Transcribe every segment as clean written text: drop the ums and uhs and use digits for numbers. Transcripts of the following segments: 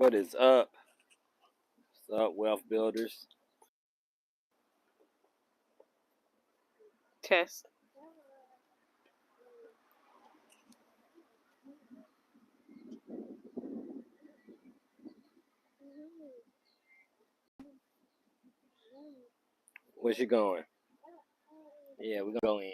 What is up? What's up, Wealth Builders? Test. Where's you going? Yeah, we're gonna go in.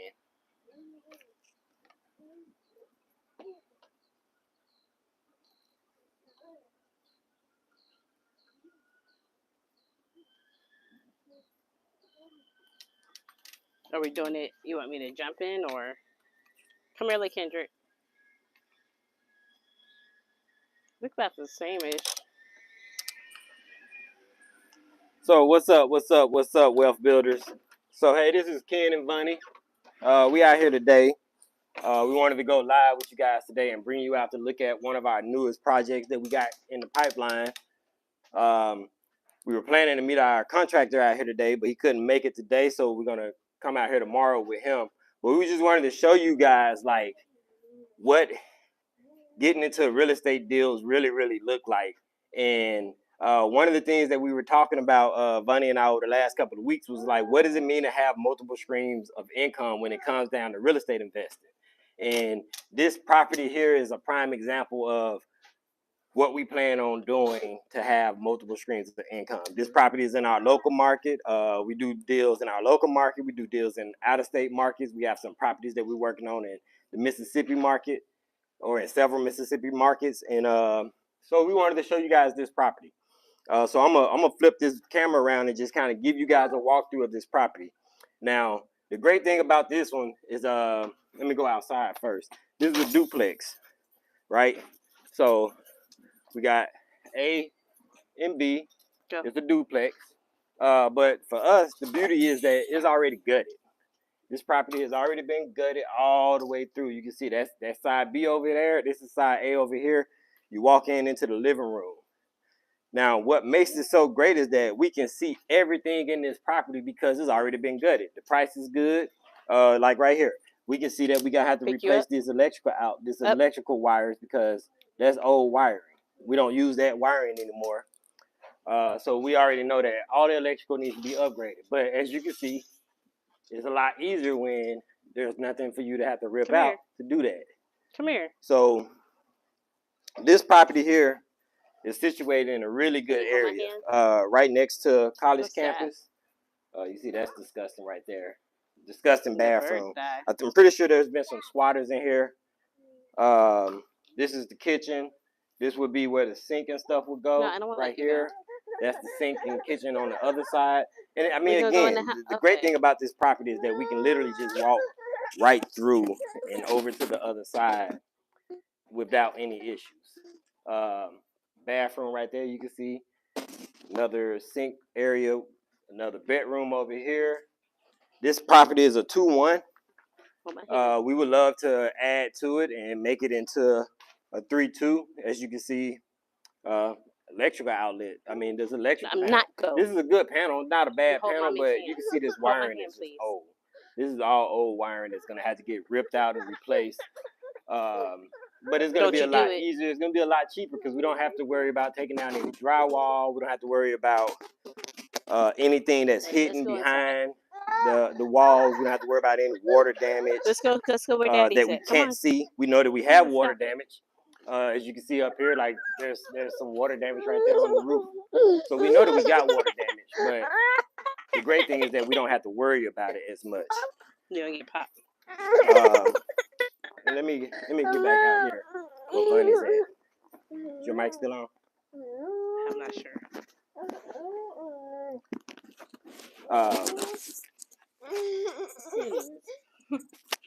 Are we doing it? You want me to jump in or come here, like Kendrick? Look about the same-ish. So what's up? What's up? What's up, Wealth Builders? So hey, this is Ken and Bunny. We out here today. We wanted to go live with you guys today and bring you out to look at one of our newest projects that we got in the pipeline. We were planning to meet our contractor out here today, but he couldn't make it today, so we're gonna come out here tomorrow with him. But we just wanted to show you guys like what getting into real estate deals really look like. And one of the things that we were talking about, Bunny and I, over the last couple of weeks was like, what does it mean to have multiple streams of income when it comes down to real estate investing? And this property here is a prime example of what we plan on doing to have multiple streams of income. This property is in our local market. We do deals in our local market. We do deals in out-of-state markets. We have some properties that we're working on in the Mississippi market, or in several Mississippi markets. And so we wanted to show you guys this property. So I'm gonna flip this camera around and just kind of give you guys a walkthrough of this property. Now, the great thing about this one is, let me go outside first. This is a duplex, right? So we got A and B. Go. It's a duplex. But for us, the beauty is that it's already gutted. This property has already been gutted all the way through. You can see that's side B over there. This is side A over here. You walk into the living room. Now, what makes it so great is that we can see everything in this property because it's already been gutted. The price is good. Like right here, we can see that we gotta have to replace this electrical wires because that's old wiring. We don't use that wiring anymore. So we already know that all the electrical needs to be upgraded. But as you can see, it's a lot easier when there's nothing for you to have to rip out to do that. Come here. So this property here is situated in a really good area, right next to college campus. You see, that's disgusting right there. Disgusting bathroom. I'm pretty sure there's been some squatters in here. This is the kitchen. This would be where the sink and stuff would go. Right here. That's the sink and kitchen on the other side. And I mean, again, the great thing about this property is that we can literally just walk right through and over to the other side without any issues. Bathroom right there, you can see. Another sink area, another bedroom over here. This property is a 2-1. We would love to add to it and make it into a 3-2. As you can see, electrical outlet. I mean, there's electrical. This is a good panel, not a bad panel, but you can see this wiring is just old. This is all old wiring that's gonna have to get ripped out and replaced. But it's gonna be a lot easier. It's gonna be a lot cheaper because we don't have to worry about taking down any drywall. We don't have to worry about anything that's hidden behind the walls. We don't have to worry about any water damage. Let's go where that we can't see. We know that we have water damage. As you can see up here, like there's some water damage right there on the roof. So we know that we got water damage. But the great thing is that we don't have to worry about it as much. You don't get popped. Let me get back out here. What Bunny's at? Is your mic still on? I'm not sure.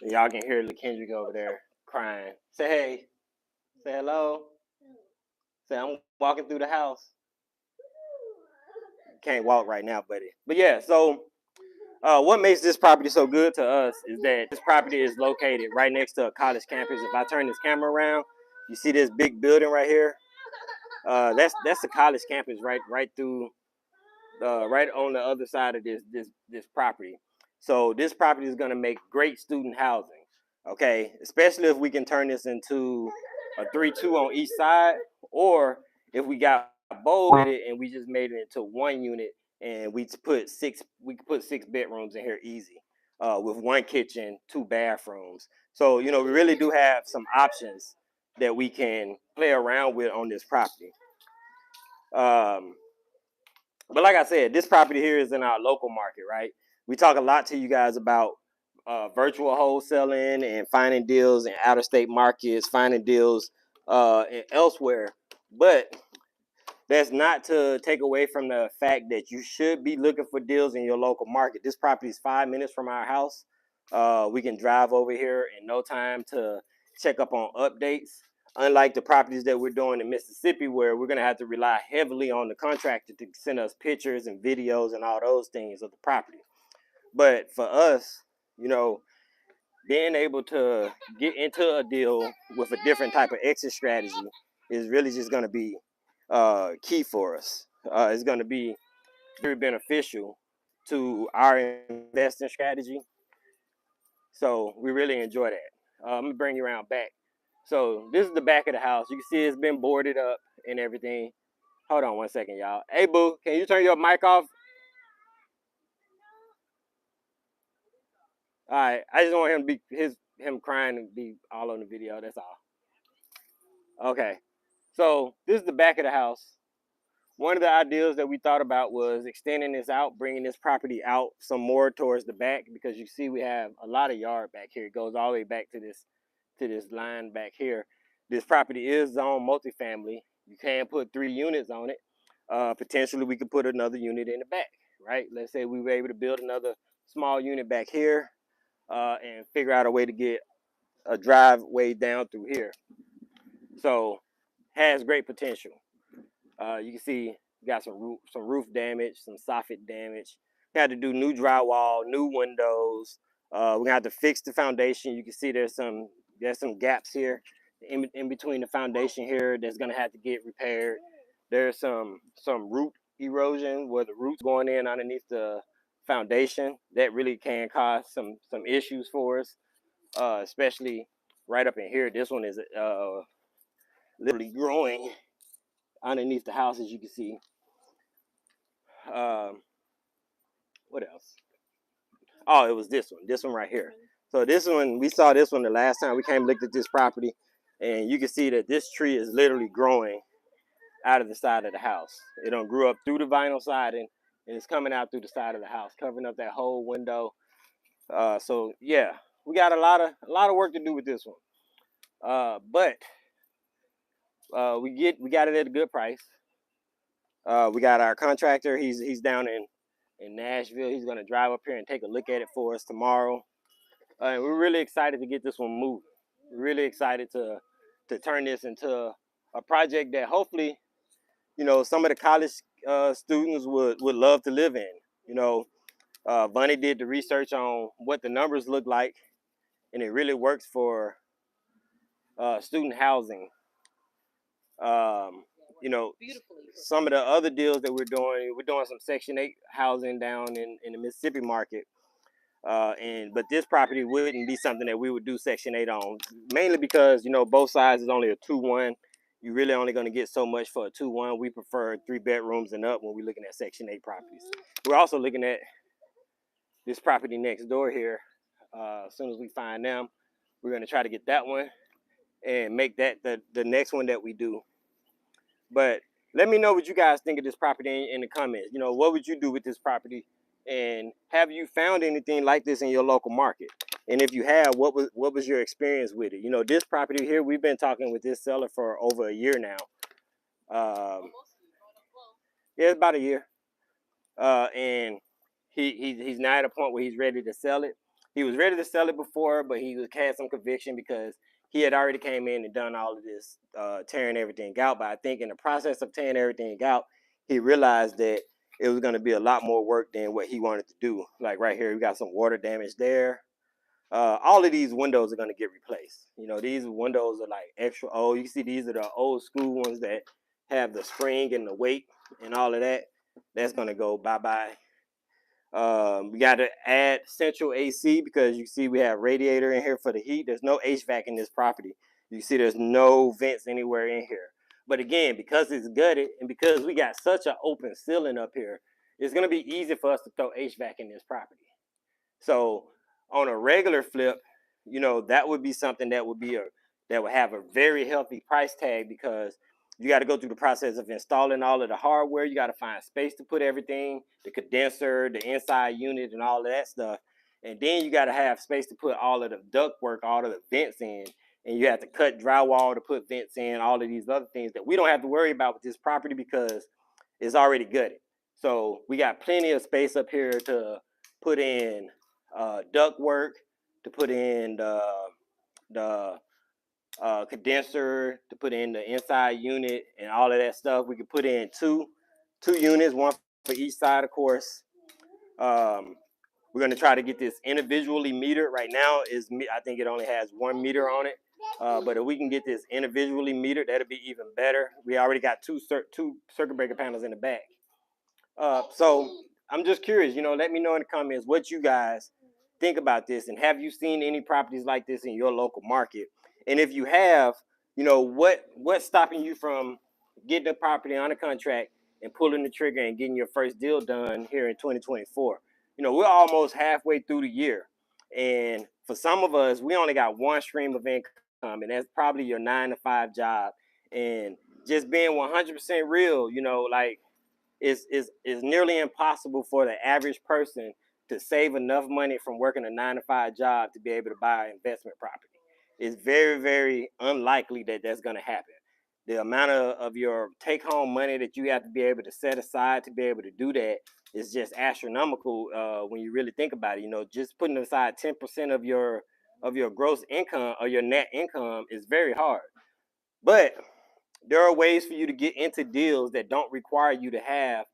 Y'all can hear LaKendrick over there crying. Say hey. Say hello. Say I'm walking through the house. Can't walk right now, buddy. But yeah, so what makes this property so good to us is that this property is located right next to a college campus. If I turn this camera around, you see this big building right here. That's the college campus right through, right on the other side of this property. So this property is going to make great student housing. Okay, especially if we can turn this into a 3-2 on each side, or if we got bold with it, and we just made it into one unit, and we could put 6 bedrooms in here easy, with one kitchen, 2 bathrooms. So we really do have some options that we can play around with on this property. Um, but like I said, this property here is in our local market, right? We talk a lot to you guys about virtual wholesaling and finding deals in out of state markets, finding deals elsewhere. But that's not to take away from the fact that you should be looking for deals in your local market. This property is 5 minutes from our house. We can drive over here in no time to check up on updates. Unlike the properties that we're doing in Mississippi, where we're going to have to rely heavily on the contractor to send us pictures and videos and all those things of the property. But for us, being able to get into a deal with a different type of exit strategy is really just going to be key for us. It's going to be very beneficial to our investing strategy. So we really enjoy that. I'm going to bring you around back. So this is the back of the house. You can see it's been boarded up and everything. Hold on one second, y'all. Hey, boo, can you turn your mic off? All right. I just want him to be him crying and be all on the video. That's all. Okay. So this is the back of the house. One of the ideas that we thought about was extending this out, bringing this property out some more towards the back, because you see we have a lot of yard back here. It goes all the way back to this line back here. This property is zone multifamily. You can put 3 units on it. Potentially we could put another unit in the back, right? Let's say we were able to build another small unit back here and figure out a way to get a driveway down through here. So has great potential. You can see we got some roof damage, some soffit damage. We had to do new drywall, new windows. We're gonna have to fix the foundation. You can see there's some gaps here in between the foundation here that's gonna have to get repaired. There's some root erosion where the roots going in underneath the foundation that really can cause some issues for us, especially right up in here. This one is literally growing underneath the house, as you can see. What else? Oh, it was this one right here. So this one, we saw this one the last time we came and looked at this property, and you can see that this tree is literally growing out of the side of the house. It done grew up through the vinyl siding, and it's coming out through the side of the house, covering up that whole window. So yeah, we got a lot of work to do with this one. But we got it at a good price. We got our contractor. He's down in Nashville. He's gonna drive up here and take a look at it for us tomorrow. And we're really excited to get this one moving. We're really excited to turn this into a project that hopefully, some of the college students would love to live in. Bunny did the research on what the numbers look like, and it really works for student housing. Some of the other deals that we're doing some Section 8 housing down in the Mississippi market. But this property wouldn't be something that we would do Section 8 on, mainly because, both sides is only a 2-1. You're really only going to get so much for a 2-1. We prefer 3 bedrooms and up when we're looking at Section 8 properties. We're also looking at this property next door here. As soon as we find them, we're going to try to get that one and make that the next one that we do. But let me know what you guys think of this property in the comments. What would you do with this property? And have you found anything like this in your local market? And if you have, what was your experience with it? This property here, we've been talking with this seller for over a year now. Yeah, it's about a year. And he's now at a point where he's ready to sell it. He was ready to sell it before, but he had some conviction because he had already came in and done all of this, tearing everything out. But I think in the process of tearing everything out, he realized that it was going to be a lot more work than what he wanted to do. Like right here, we got some water damage there. All of these windows are going to get replaced. These windows are like extra old. You see, these are the old school ones that have the spring and the weight and all of that. That's going to go bye-bye. We got to add central AC because you see we have radiator in here for the heat. There's no HVAC in this property. You see there's no vents anywhere in here. But again, because it's gutted and because we got such an open ceiling up here, it's gonna be easy for us to throw HVAC in this property. So on a regular flip, that would be something that would have a very healthy price tag because you got to go through the process of installing all of the hardware. You got to find space to put everything, the condenser, the inside unit, and all of that stuff. And then you got to have space to put all of the duct work, all of the vents in. And you have to cut drywall to put vents in, all of these other things that we don't have to worry about with this property because it's already gutted. So we got plenty of space up here to put in duct work, to put in the condenser, to put in the inside unit and all of that stuff. We could put in two units, one for each side, of course. We're going to try to get this individually metered. Right now, I think it only has 1 meter on it. But if we can get this individually metered, that'll be even better. We already got two circuit breaker panels in the back. So I'm just curious, let me know in the comments what you guys think about this, and have you seen any properties like this in your local market? And if you have, what's stopping you from getting the property on a contract and pulling the trigger and getting your first deal done here in 2024? We're almost halfway through the year, and for some of us, we only got one stream of income, and that's probably your 9-to-5 job. And just being 100% real, it's nearly impossible for the average person to save enough money from working a 9-to-5 job to be able to buy an investment property. It's very, very unlikely that that's going to happen. The amount of your take-home money that you have to be able to set aside to be able to do that is just astronomical when you really think about it. Just putting aside 10% of your gross income or your net income is very hard. But there are ways for you to get into deals that don't require you to have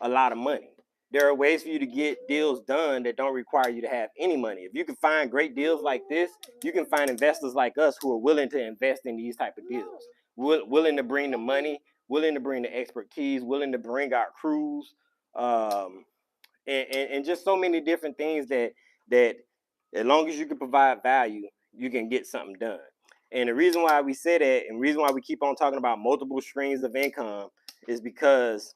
a lot of money. There are ways for you to get deals done that don't require you to have any money. If you can find great deals like this, you can find investors like us who are willing to invest in these type of deals, willing to bring the money, willing to bring the expertise, willing to bring our crews, and just so many different things that as long as you can provide value, you can get something done. And the reason why we say that, and the reason why we keep on talking about multiple streams of income, is because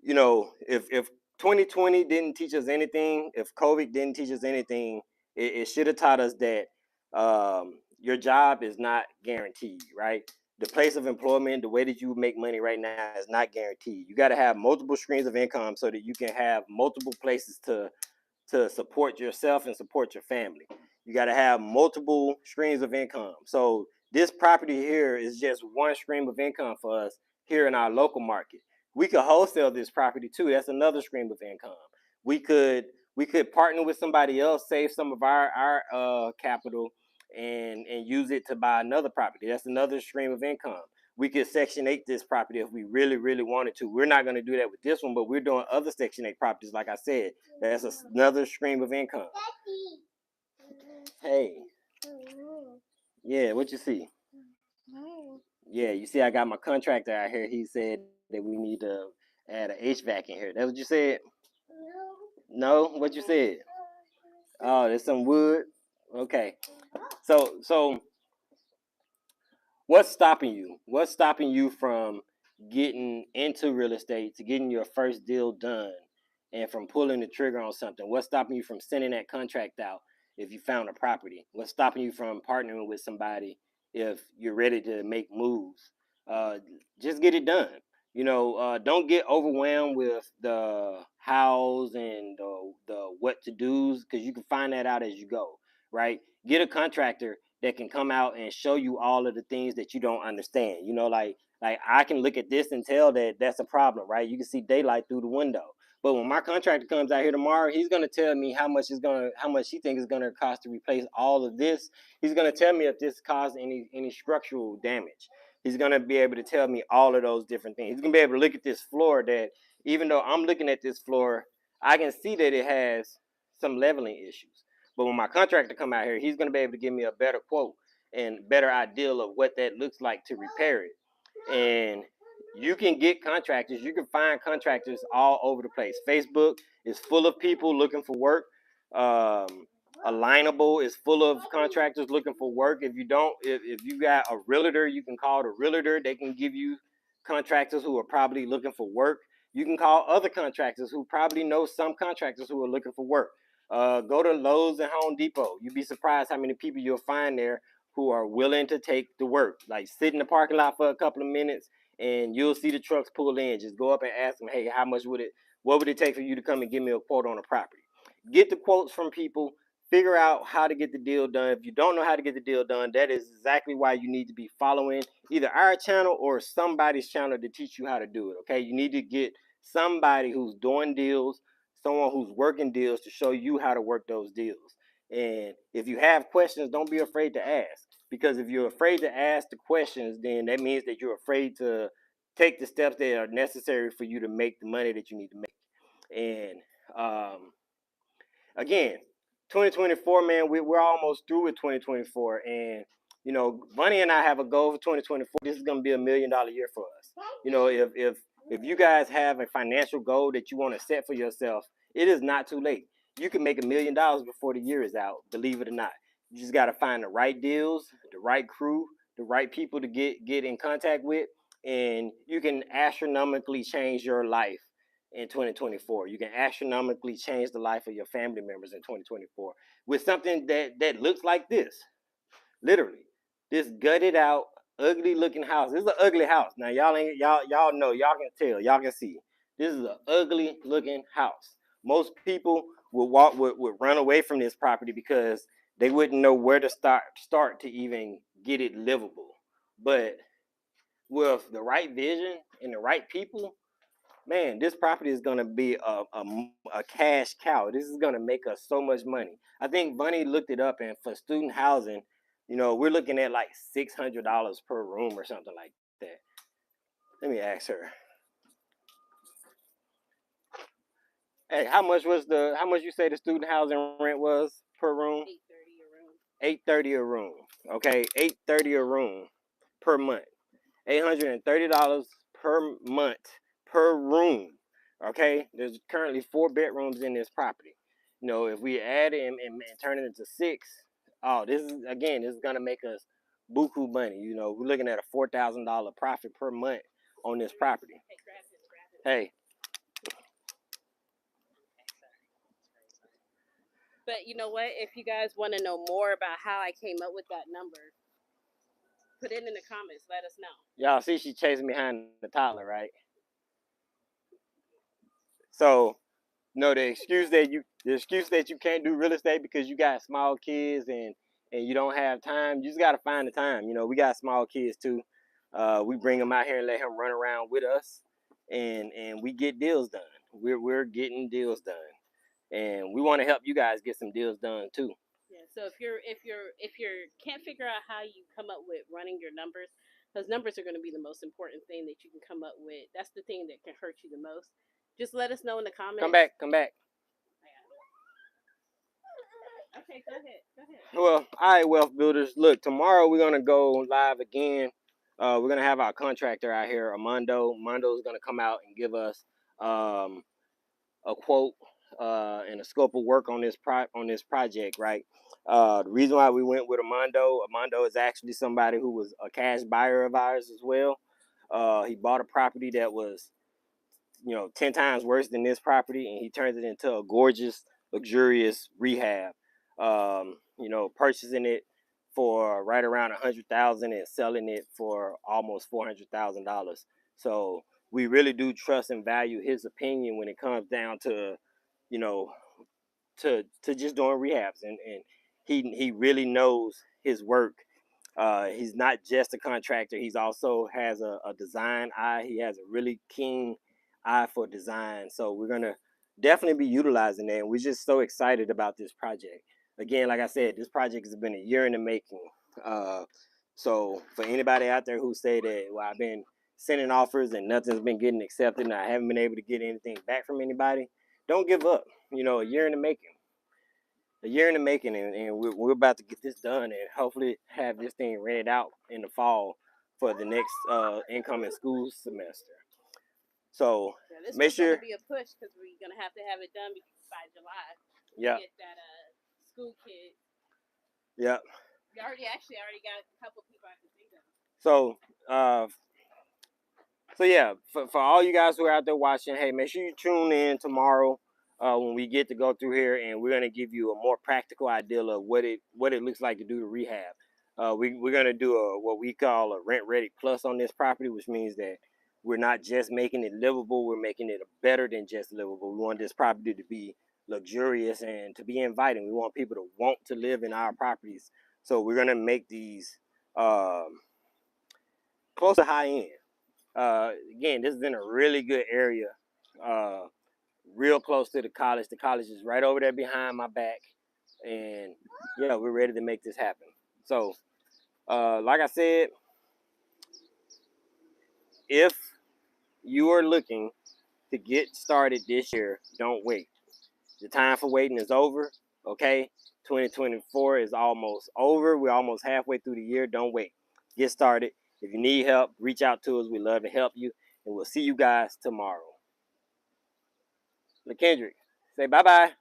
if 2020 didn't teach us anything, if COVID didn't teach us anything, it should have taught us that your job is not guaranteed, right? The place of employment, the way that you make money right now is not guaranteed. You got to have multiple streams of income so that you can have multiple places to support yourself and support your family. You got to have multiple streams of income. So this property here is just one stream of income for us here in our local market. We could wholesale this property too. That's another stream of income. We could partner with somebody else, save some of our capital, and use it to buy another property. That's another stream of income. We could Section 8 this property if we really, really wanted to. We're not going to do that with this one, but we're doing other Section 8 properties, like I said. That's another stream of income. Hey. Yeah, what you see? Yeah, you see I got my contractor out here. He said that we need to add an HVAC in here. That's what you said? No? What you said? Oh, there's some wood? Okay. So what's stopping you? What's stopping you from getting into real estate, to getting your first deal done, and from pulling the trigger on something? What's stopping you from sending that contract out if you found a property? What's stopping you from partnering with somebody if you're ready to make moves? Just get it done. Don't get overwhelmed with the hows and the what to do's, because you can find that out as you go, right? Get a contractor that can come out and show you all of the things that you don't understand. Like I can look at this and tell that that's a problem, right? You can see daylight through the window. But when my contractor comes out here tomorrow, he's going to tell me how much he thinks it's going to cost to replace all of this. He's going to tell me if this caused any structural damage. He's going to be able to tell me all of those different things. He's going to be able to look at this floor that, even though I'm looking at this floor, I can see that it has some leveling issues. But when my contractor come out here, he's going to be able to give me a better quote and better idea of what that looks like to repair it. And you can get contractors. You can find contractors all over the place. Facebook is full of people looking for work. Alignable is full of contractors looking for work. If you don't, if you got a realtor, you can call the realtor. They can give you contractors who are probably looking for work. You can call other contractors who probably know some contractors who are looking for work. Go to Lowe's and Home Depot. You'd be surprised how many people you'll find there who are willing to take the work. Like sit in the parking lot for a couple of minutes and you'll see the trucks pull in. Just go up and ask them, hey, what would it take for you to come and give me a quote on a property? Get the quotes from people, figure out how to get the deal done. If you don't know how to get the deal done, that is exactly why you need to be following either our channel or somebody's channel to teach you how to do it. Okay, you need to get somebody who's doing deals, someone who's working deals to show you how to work those deals. And if you have questions, don't be afraid to ask, because if you're afraid to ask the questions, then that means that you're afraid to take the steps that are necessary for you to make the money that you need to make. And again, 2024, man, we're almost through with 2024. And, you know, Bunny and I have a goal for 2024. This is going to be $1 million year for us. You know, if you guys have a financial goal that you want to set for yourself, it is not too late. You can make $1 million before the year is out, believe it or not. You just got to find the right deals, the right crew, the right people to get in contact with, and you can astronomically change your life in 2024. You can astronomically change the life of your family members in 2024 with something that looks like this. Literally, this gutted out, ugly looking house. This is an ugly house. Now y'all know, y'all can tell, y'all can see. This is an ugly looking house. Most people would run away from this property because they wouldn't know where to start to even get it livable. But with the right vision and the right people, man, this property is going to be a cash cow. This is going to make us so much money. I think Bunny looked it up, and for student housing, you know, we're looking at like $600 per room or something like that. Let me ask her. Hey, how much you say the student housing rent was per room? $830 a room. Okay, $830 a room per month. $830 per month per room. Okay, there's currently 4 bedrooms in this property. You know, if we add it and turn it into 6, oh, this is gonna make us buku money. You know, we're looking at a $4,000 profit per month on this property. Hey. But you know what? If you guys want to know more about how I came up with that number, put it in the comments. Let us know. Y'all see she chasing behind the toddler, right? So, no, the excuse that you can't do real estate because you got small kids and you don't have time, you just got to find the time. You know, we got small kids too. We bring them out here and let him run around with us, and we get deals done. We're getting deals done, and we want to help you guys get some deals done too. Yeah. So if you can't figure out how you come up with running your numbers, because numbers are going to be the most important thing that you can come up with. That's the thing that can hurt you the most. Just let us know in the comments. Come back. Okay, go ahead. Well, all right, Wealth Builders. Look, tomorrow we're gonna go live again. We're gonna have our contractor out here, Armando. Armando's gonna come out and give us a quote and a scope of work on this project, right? The reason why we went with Armando is actually somebody who was a cash buyer of ours as well. He bought a property that was, 10 times worse than this property, and he turned it into a gorgeous, luxurious rehab. Purchasing it for right around $100,000 and selling it for almost $400,000. So we really do trust and value his opinion when it comes down to, to just doing rehabs, and he really knows his work. He's not just a contractor. He's also has a design eye. He has a really keen eye for design. So we're gonna definitely be utilizing that. And we're just so excited about this project. Again, like I said, this project has been a year in the making. So for anybody out there who say that, well, I've been sending offers and nothing's been getting accepted and I haven't been able to get anything back from anybody, don't give up. A year in the making. And we're about to get this done and hopefully have this thing read out in the fall for the next incoming school semester. So this make sure be a push because we're gonna have to have it done by July. Yeah. Get that school kids. Yep. We already got a couple people I can think of. So, so yeah, for all you guys who are out there watching, hey, make sure you tune in tomorrow when we get to go through here, and we're gonna give you a more practical idea of what it looks like to do the rehab. We're gonna do what we call a rent ready plus on this property, which means that we're not just making it livable, we're making it better than just livable. We want this property to be luxurious and to be inviting. We want people to want to live in our properties. So we're gonna make these close to high end. Again, this is in a really good area, real close to the college. The college is right over there behind my back, and yeah, we're ready to make this happen. So, like I said, if you are looking to get started this year, don't wait. The time for waiting is over. Okay, 2024 is almost over. We're almost halfway through the year. Don't wait. Get started. If you need help, reach out to us. We love to help you, and we'll see you guys tomorrow. LaKendrick, say bye-bye.